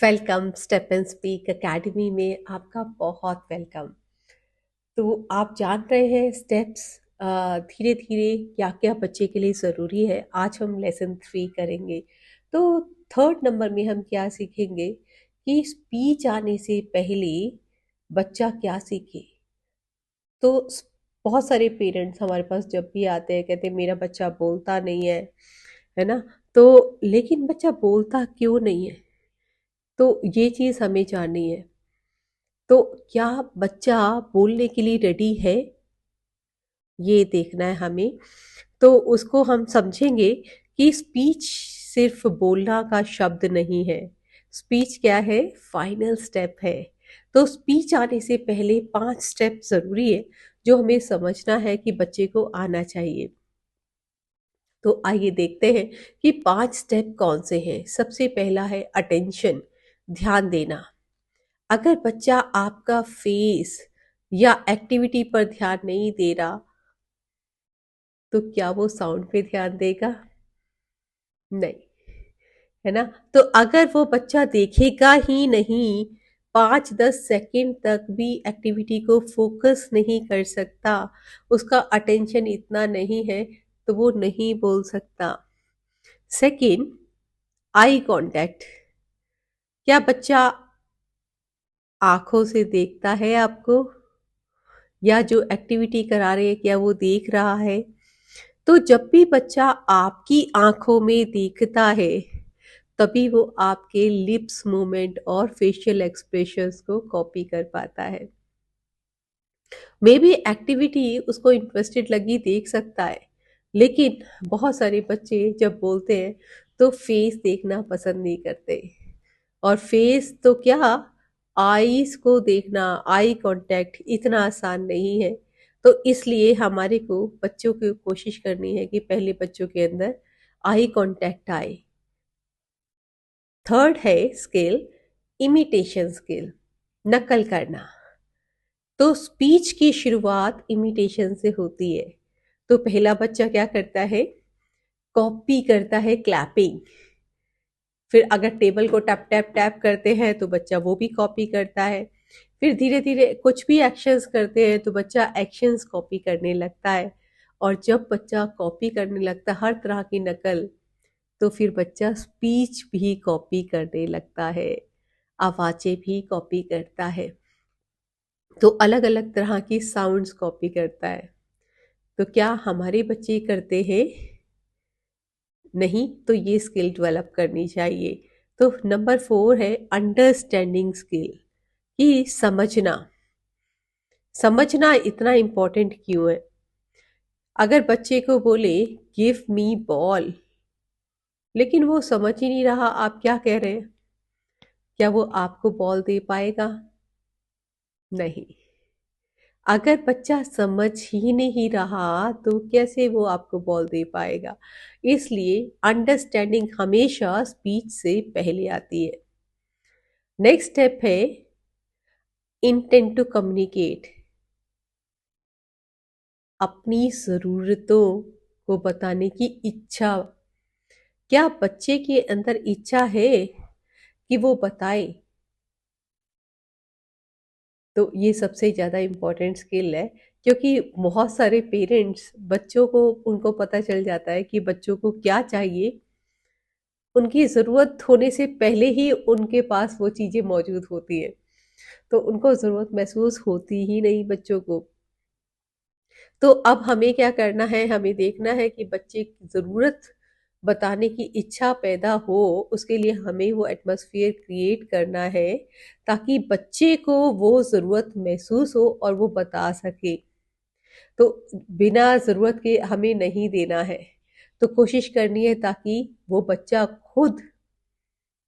Welcome step and speak academy में आपका बहुत वेलकम। तो आप जान रहे हैं स्टेप्स धीरे धीरे क्या क्या बच्चे के लिए ज़रूरी है। आज हम लेसन 3 करेंगे। तो थर्ड नंबर में हम क्या सीखेंगे कि स्पीच आने से पहले बच्चा क्या सीखे। तो बहुत सारे पेरेंट्स हमारे पास जब भी आते हैं कहते हैं मेरा बच्चा बोलता नहीं है ना। तो लेकिन बच्चा बोलता क्यों नहीं है, तो ये चीज़ हमें जाननी है। तो क्या बच्चा बोलने के लिए रेडी है, ये देखना है हमें। तो उसको हम समझेंगे कि स्पीच सिर्फ बोलना का शब्द नहीं है। स्पीच क्या है? फाइनल स्टेप है। तो स्पीच आने से पहले 5 स्टेप ज़रूरी है जो हमें समझना है कि बच्चे को आना चाहिए। तो आइए देखते हैं कि 5 स्टेप कौन से हैं। सबसे पहला है अटेंशन, ध्यान देना। अगर बच्चा आपका फेस या एक्टिविटी पर ध्यान नहीं दे रहा, तो क्या वो साउंड पे ध्यान देगा? नहीं, है ना? तो अगर वो बच्चा देखेगा ही नहीं, 5-10 सेकंड तक भी एक्टिविटी को फोकस नहीं कर सकता, उसका अटेंशन इतना नहीं है, तो वो नहीं बोल सकता। Second, eye contact. क्या बच्चा आंखों से देखता है आपको, या जो एक्टिविटी करा रहे हैं क्या वो देख रहा है? तो जब भी बच्चा आपकी आंखों में देखता है, तभी वो आपके लिप्स मूवमेंट और फेशियल एक्सप्रेशंस को कॉपी कर पाता है। मे बी एक्टिविटी उसको इंटरेस्टेड लगी, देख सकता है, लेकिन बहुत सारे बच्चे जब बोलते हैं तो फेस देखना पसंद नहीं करते। और फेस तो क्या, आईज को देखना, आई कांटेक्ट इतना आसान नहीं है। तो इसलिए हमारे को बच्चों की कोशिश करनी है कि पहले बच्चों के अंदर आई कांटेक्ट आए। थर्ड है स्किल, इमिटेशन स्किल, नकल करना। तो स्पीच की शुरुआत इमिटेशन से होती है। तो पहला बच्चा क्या करता है? कॉपी करता है क्लैपिंग। फिर अगर टेबल को टैप टैप टैप करते हैं तो बच्चा वो भी कॉपी करता है। फिर धीरे धीरे कुछ भी एक्शंस करते हैं तो बच्चा एक्शंस कॉपी करने लगता है। और जब बच्चा कॉपी करने लगता है हर तरह की नकल, तो फिर बच्चा स्पीच भी कॉपी करने लगता है, आवाज़ें भी कॉपी करता है। तो अलग अलग तरह की साउंड्स कॉपी करता है। तो क्या हमारे बच्चे करते हैं? नहीं, तो ये स्किल डेवलप करनी चाहिए। तो नंबर 4 है अंडरस्टैंडिंग स्किल, कि समझना। समझना इतना इम्पोर्टेंट क्यों है? अगर बच्चे को बोले गिव मी बॉल, लेकिन वो समझ ही नहीं रहा आप क्या कह रहे हैं, क्या वो आपको बॉल दे पाएगा? नहीं। अगर बच्चा समझ ही नहीं रहा तो कैसे वो आपको बॉल दे पाएगा? इसलिए अंडरस्टैंडिंग हमेशा स्पीच से पहले आती है। नेक्स्ट स्टेप है इंटेंट टू कम्युनिकेट, अपनी ज़रूरतों को बताने की इच्छा। क्या बच्चे के अंदर इच्छा है कि वो बताए? तो ये सबसे ज़्यादा इम्पोर्टेंट स्किल है, क्योंकि बहुत सारे पेरेंट्स बच्चों को, उनको पता चल जाता है कि बच्चों को क्या चाहिए, उनकी ज़रूरत होने से पहले ही उनके पास वो चीज़ें मौजूद होती हैं। तो उनको ज़रूरत महसूस होती ही नहीं बच्चों को। तो अब हमें क्या करना है, हमें देखना है कि बच्चे की ज़रूरत बताने की इच्छा पैदा हो, उसके लिए हमें वो एटमॉस्फेयर क्रिएट करना है ताकि बच्चे को वो ज़रूरत महसूस हो और वो बता सके। तो बिना ज़रूरत के हमें नहीं देना है। तो कोशिश करनी है ताकि वो बच्चा खुद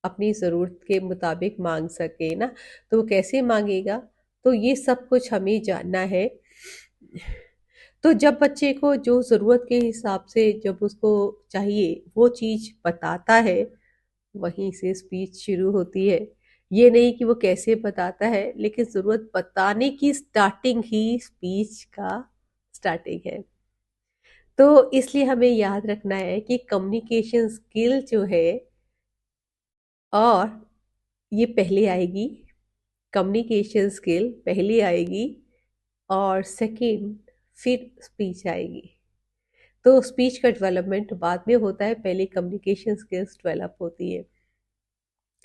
अपनी ज़रूरत के मुताबिक मांग सके ना। तो वो कैसे मांगेगा, तो ये सब कुछ हमें जानना है। तो जब बच्चे को जो ज़रूरत के हिसाब से जब उसको चाहिए वो चीज़ बताता है, वहीं से स्पीच शुरू होती है। ये नहीं कि वो कैसे बताता है, लेकिन ज़रूरत बताने की स्टार्टिंग ही स्पीच का स्टार्टिंग है। तो इसलिए हमें याद रखना है कि कम्युनिकेशन स्किल जो है और ये पहले आएगी, कम्युनिकेशन स्किल पहले आएगी और सेकंड फिर स्पीच आएगी। तो स्पीच का डेवलपमेंट बाद में होता है, पहले कम्युनिकेशन स्किल्स डेवलप होती है।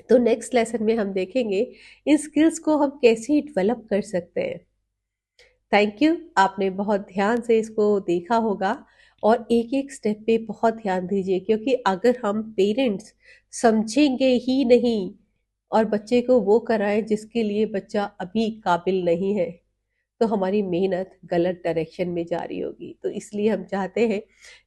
तो नेक्स्ट लेसन में हम देखेंगे इन स्किल्स को हम कैसे डेवलप कर सकते हैं। थैंक यू, आपने बहुत ध्यान से इसको देखा होगा और एक एक स्टेप पे बहुत ध्यान दीजिए, क्योंकि अगर हम पेरेंट्स समझेंगे ही नहीं और बच्चे को वो कराएं जिसके लिए बच्चा अभी काबिल नहीं है, तो हमारी मेहनत गलत डायरेक्शन में जा रही होगी। तो इसलिए हम चाहते हैं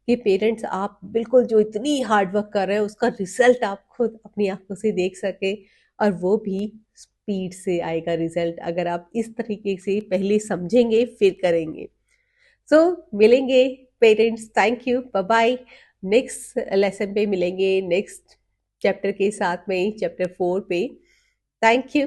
कि पेरेंट्स आप बिल्कुल जो इतनी हार्ड वर्क कर रहे हैं उसका रिजल्ट आप खुद अपनी आंखों से देख सके, और वो भी स्पीड से आएगा रिजल्ट अगर आप इस तरीके से पहले समझेंगे फिर करेंगे। सो मिलेंगे parents, thank you, bye bye. Next lesson पे मिलेंगे, नेक्स्ट चैप्टर के साथ में, चैप्टर 4 पे। Thank you.